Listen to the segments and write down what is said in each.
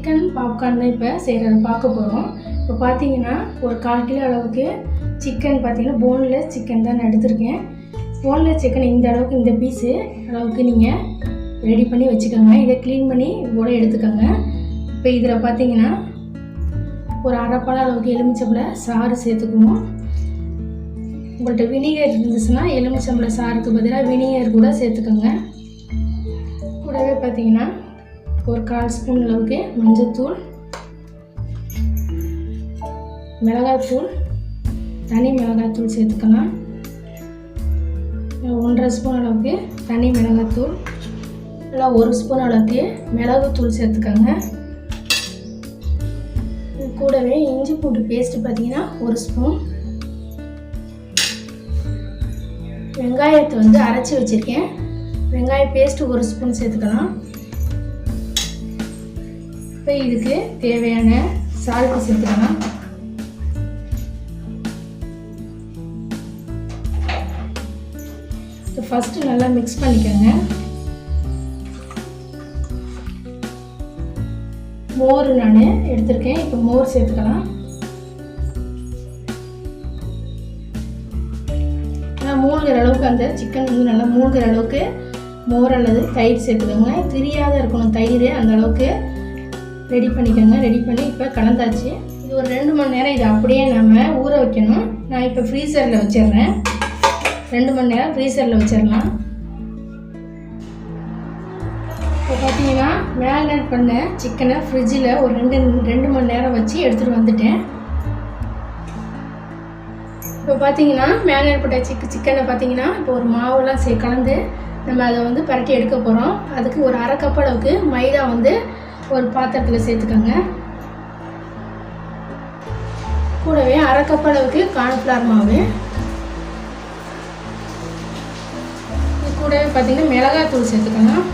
Chicken popcorn தான் இப்போ செய்கிறது பார்க்க போகிறோம். இப்போ பார்த்தீங்கன்னா ஒரு 1/4 கிலோ அளவுக்கு சிக்கன் பார்த்தீங்கன்னா போன்லெஸ் சிக்கன் தான் நான் எடுத்திருக்கேன். போன்லெஸ் சிக்கன் இந்த அளவுக்கு இந்த பீஸு அளவுக்கு நீங்கள் ரெடி பண்ணி வச்சுக்கோங்க. இதை க்ளீன் பண்ணி கூட எடுத்துக்கோங்க. இப்போ இதில் பார்த்தீங்கன்னா ஒரு 1/2 பழம் அளவுக்கு எலுமிச்சம்பழ சாறு சேர்த்துக்குவோம். உங்கள்கிட்ட வினிகர் இருந்துச்சுன்னா எலுமிச்சம்பழ சாருக்கு பதிலாக வினிகர் கூட சேர்த்துக்கோங்க. கூடவே பார்த்தீங்கன்னா ஒரு 1/4 ஸ்பூன் அளவுக்கு மஞ்சள்தூள், மிளகாய்த்தூள், தனி மிளகாய்த்தூள் சேர்த்துக்கலாம். 1/2 ஸ்பூன் அளவுக்கு தனி மிளகாய்த்தூள், இல்லை 1 ஸ்பூன் அளவுக்கு மிளகுத்தூள் சேர்த்துக்கோங்க. கூடவே இஞ்சி பூண்டு பேஸ்ட்டு பார்த்தீங்கன்னா 1 ஸ்பூன், வெங்காயத்தை அரைச்சி வச்சுருக்கேன், வெங்காய பேஸ்ட்டு 1 ஸ்பூன் சேர்த்துக்கலாம். இப்போ இதுக்கு தேவையான சால்ட்டு சேர்த்துக்கலாம். ஃபஸ்ட்டு நல்லா மிக்ஸ் பண்ணிக்கோங்க. மோர் நான் எடுத்திருக்கேன், இப்போ மோர் சேர்த்துக்கலாம். மூழ்கிற அளவுக்கு அந்த சிக்கன் நல்லா மூழ்கிற அளவுக்கு மோர் அல்லது தயிர் சேர்த்துக்கோங்க. தெரியாத இருக்கணும் தயிர், அந்த அளவுக்கு ரெடி பண்ணிக்கோங்க. ரெடி பண்ணி இப்போ கலந்தாச்சு. இது ஒரு 2 மணி நேரம் இதை அப்படியே நம்ம ஊற வைக்கணும். நான் இப்போ ஃப்ரீசரில் வச்சிடுறேன். 2 மணி நேரம் ஃப்ரீசரில் வச்சிடலாம். இப்போ பார்த்தீங்கன்னா மேரினேட் பண்ண சிக்கனை ஃப்ரிட்ஜில் ஒரு 2 மணி நேரம் வச்சு எடுத்துகிட்டு வந்துட்டேன். இப்போ பார்த்தீங்கன்னா மேரினேட் பண்ண சிக்கனை பார்த்தீங்கன்னா இப்போ ஒரு மாவுலாம் கலந்து நம்ம அதை பரட்டி எடுக்க போகிறோம். அதுக்கு ஒரு 1/2 கப் அளவுக்கு மைதா ஒரு பாத்திரத்தில் சேர்த்துக்கோங்க. கூடவே 1/2 கப் அளவுக்கு கார்ன்ஃப்ளவர் மாவு, கூடவே பார்த்தீங்கன்னா மிளகாய்த்தூள் சேர்த்துக்கணும்.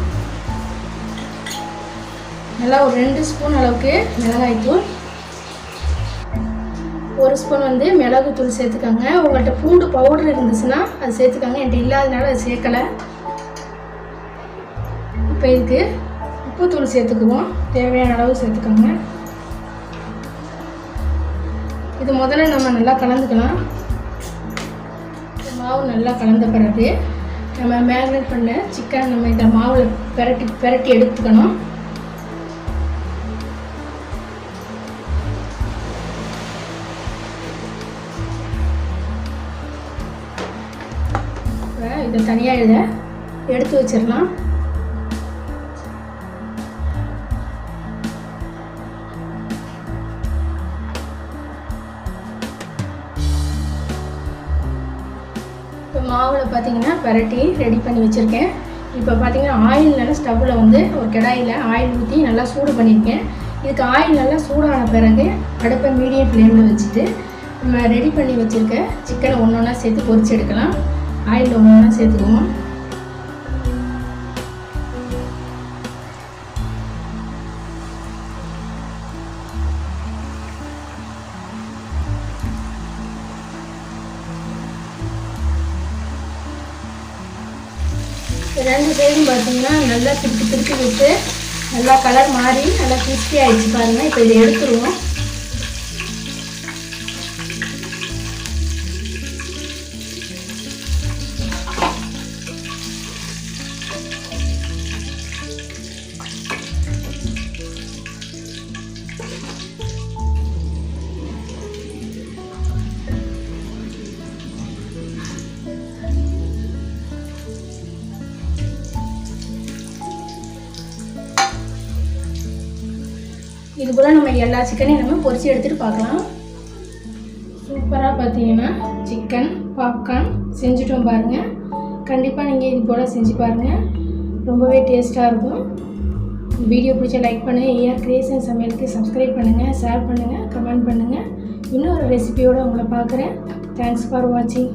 நல்லா ஒரு 2 ஸ்பூன் அளவுக்கு மிளகாய்த்தூள், 1 ஸ்பூன் மிளகுத்தூள் சேர்த்துக்கோங்க. உங்கள்கிட்ட பூண்டு பவுடர் இருந்துச்சுன்னா அது சேர்த்துக்கோங்க. என்கிட்ட இல்லாதனால அது சேர்க்கலை. இப்போ இதுக்கு உப்புத்தூள் சேர்த்துக்குவோம், தேவையான அளவு சேர்த்துக்கோங்க. இது முதல்ல நம்ம நல்லா கலந்துக்கலாம். மாவு நல்லா கலந்த பிறகு நம்ம மேரினேட் பண்ண சிக்கன் நம்ம இந்த மாவில் பெரட்டி எடுத்துக்கணும். இதை தனியாக எடுத்து வச்சிடலாம். இப்போ மாவில் பார்த்தீங்கன்னா பரட்டி ரெடி பண்ணி வச்சுருக்கேன். இப்போ பார்த்தீங்கன்னா ஆயில் ஸ்டவ்வில் ஒரு கடாயில் ஆயில் ஊற்றி நல்லா சூடு பண்ணியிருக்கேன். இதுக்கு ஆயில் நல்லா சூடான பிறகு அடுப்பை மீடியம் ஃப்ளேமில் வச்சுட்டு நம்ம ரெடி பண்ணி வச்சுருக்க சிக்கனை ஒன்றா சேர்த்து பொரிச்சு எடுக்கலாம். ஆயில் ஒன்றா சேர்த்துக்குவோம். ரெண்டு சைடும் பார்த்தீங்கன்னா நல்லா திருப்பி விட்டு நல்லா கலர் மாறி நல்லா கிறிஸ்பி ஆகிடுச்சு பாருங்கள். இப்போ இதை எடுத்துருவோம். இது போல் நம்ம எல்லா சிக்கனையும் நம்ம பொரிச்சு எடுத்துகிட்டு பார்க்கலாம். சூப்பராக பார்த்தீங்கன்னா சிக்கன் பாப்கார்ன் செஞ்சுட்டோம் பாருங்கள். கண்டிப்பாக நீங்கள் இது போல் செஞ்சு பாருங்கள், ரொம்பவே டேஸ்ட்டாக இருக்கும். வீடியோ பிடிச்ச லைக் பண்ணுங்கள், ஏஆர் கிரியேஷன் சமையலுக்கு சப்ஸ்கிரைப் பண்ணுங்கள், ஷேர் பண்ணுங்கள், கமெண்ட் பண்ணுங்கள். இன்னொரு ரெசிபியோடு உங்களை பார்க்குறேன். தேங்க்ஸ் ஃபார் வாட்சிங்.